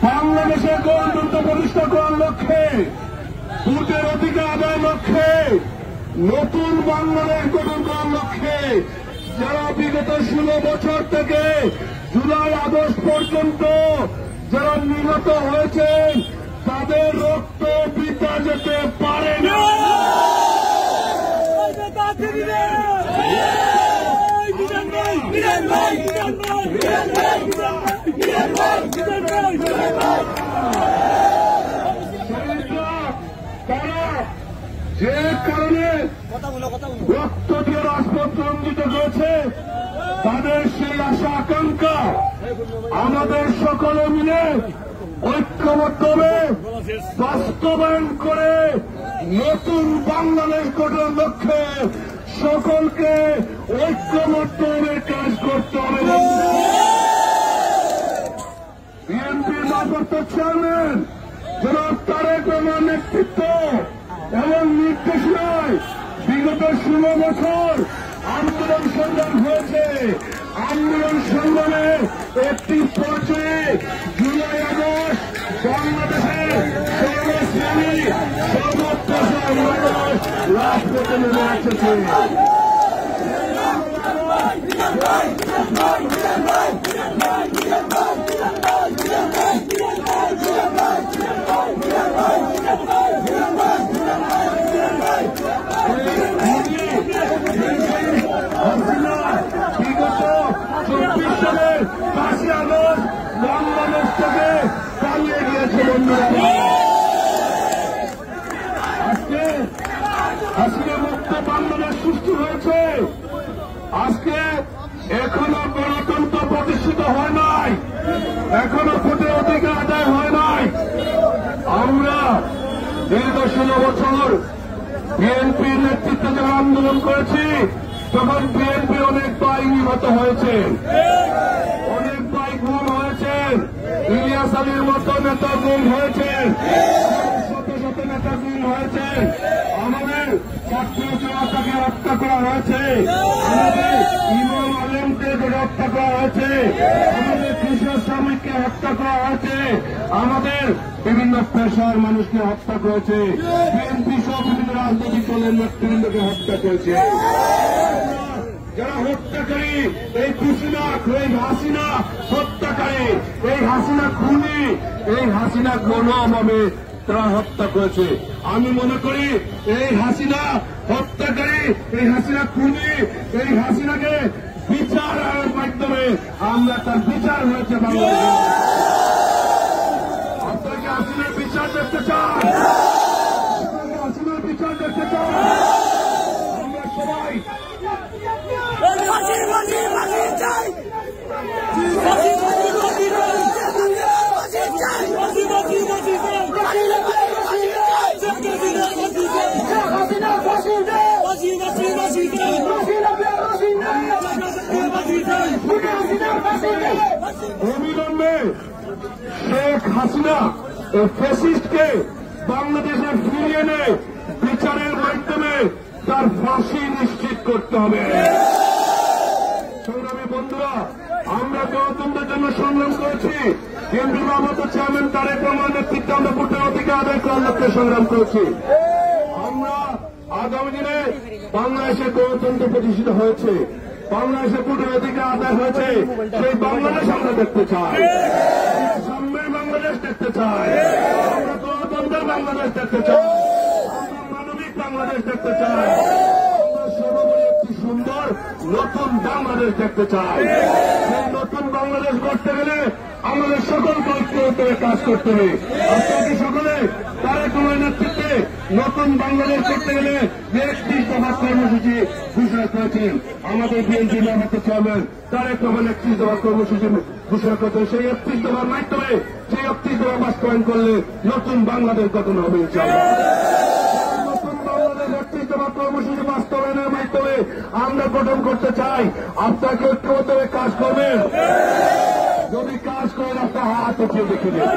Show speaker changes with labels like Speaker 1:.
Speaker 1: বাংলাদেশে গণতন্ত্র প্রতিষ্ঠা করার লক্ষ্যে, ভোটের অধিকার আদায়ের লক্ষ্যে, নতুন বাংলাদেশ গঠন করার লক্ষ্যে যারা বিগত 16 বছর থেকে জুলাই আগস্ট পর্যন্ত যারা নিহত হয়েছেন তাদের রক্ত বৃথা যেতে পারে না। তারা যে কারণে রক্ত দিয়ে রাজপথ রঞ্জিত হয়েছে তাদের সেই আশা আকাঙ্ক্ষা আমাদের সকলে মিলে ঐক্যবদ্ধভাবে বাস্তবায়ন করে নতুন বাংলাদেশ গঠনের লক্ষ্যে সকলকে ঐক্যবদ্ধভাবে কাজ করতে হবে। বিএনপির ভারপ্রাপ্ত চেয়ারম্যান জনাব তারেক রহমান নেতৃত্ব এবং নির্দেশনায় বিগত 16 বছর আন্দোলন সংগ্রাম হয়েছে। আন্দোলন সংগ্রামের একটি পর্যায়ে জুলাই আগস্ট বাংলাদেশের সর্বশ্রেণী সর্বত্র মানুষ রাজপথে নেমে এসেছে। বিগত 24 সালের 5ই আগস্ট বাংলাদেশ থেকে পালিয়ে গিয়েছে বন্ধুরা। আজকে হাসিনা মুক্ত বাংলাদেশ সৃষ্টি হয়েছে। আজকে এখনো গণতন্ত্র প্রতিষ্ঠিত হয় নাই, এখনো ভোটের অধিকার আদায় হয় নাই। আমরা দীর্ঘ 16 বছর বিএনপির নেতৃত্বে যারা আন্দোলন করেছি তখন বিএনপির অনেক ভাই নিহত হয়েছে, অনেক ভাই গুম হয়েছেন, ইলিয়াস আলীর মতো নেতা গুম হয়েছেন, শত শত নেতা গুম হয়েছেন, আমাদের ছাত্র জনতাকে হত্যা করা হয়েছে, আমাদের ইমাম আলেমকে হত্যা করা হয়েছে, আমাদের কৃষক শ্রমিককে হত্যা করা হয়েছে, আমাদের বিভিন্ন পেশার মানুষকে হত্যা করেছে, বিএনপি সহ বিভিন্ন রাজনৈতিক দলের নেতৃবৃন্দকে হত্যা করেছে। যারা হত্যাকারী এই হাসিনা হত্যাকারী, এই হাসিনা খুনি, এই হাসিনা গণভাবে তারা হত্যা করেছে। আমি মনে করি এই হাসিনা হত্যাকারী, এই হাসিনা খুনি, এই হাসিনাকে বিচারের মাধ্যমে আমরা তার বিচার হয়েছে বাংলাদেশে। আপনাকে হাসিনার বিচার দেখতে চান? হাসিনার বিচার দেখতে চান? আমরা সবাই চাই হাসিনা এই ফ্যাসিস্টকে বাংলাদেশে ফিরিয়ে এনে বিচারের মাধ্যমে তার ফাঁসি নিশ্চিত করতে হবে। সংগ্রামী বন্ধুরা, আমরা গণতন্ত্রের জন্য সংগ্রাম করেছি, কেন্দ্রীয় ভারপ্রাপ্ত চেয়ারম্যান তারেক রহমানের নেতৃত্বে আমরা ভোটের অধিকার আদায় করার লক্ষ্যে সংগ্রাম করেছি। আমরা আগামী দিনে বাংলাদেশে গণতন্ত্র প্রতিষ্ঠিত হয়েছে, বাংলাদেশে ভোটের অধিকার আদায় হয়েছে, সেই বাংলাদেশ আমরা দেখতে চাই, সাম্যের বাংলাদেশ দেখতে চাই, আমরা গণতন্ত্রের বাংলাদেশ দেখতে চাই, আমরা মানবিক বাংলাদেশ দেখতে চাই, আমরা সর্বোপরি একটি সুন্দর নতুন বাংলাদেশ দেখতে চাই। সেই নতুন বাংলাদেশ গড়তে গেলে আমাদের সকলকে ঐক্যবদ্ধ হয়ে কাজ করতে হবে। আপনাকে সকলে তারেক রহমানের নেতৃত্বে নতুন বাংলাদেশ করতে গেলে 31 দফা কর্মসূচি ঘোষণা করেছেন আমাদের বিএনপি ভারপ্রাপ্ত চেয়ারম্যান তারেক রহমান। 31 দফা কর্মসূচি ঘোষণা করেছেন। সেই 31 দফার মাধ্যমে সেই 31 দফা বাস্তবায়ন করলে নতুন বাংলাদেশ গঠন হবে ইনশাআল্লাহ। নতুন বাংলাদেশ 31 দফা কর্মসূচি বাস্তবায়নের মাধ্যমে আমরা গঠন করতে চাই। আপনাকে ঐক্যবদ্ধ হয়ে কাজ করবেন। যদি কাজ করেন আপনার হাত উঠিয়ে দেখে দেন।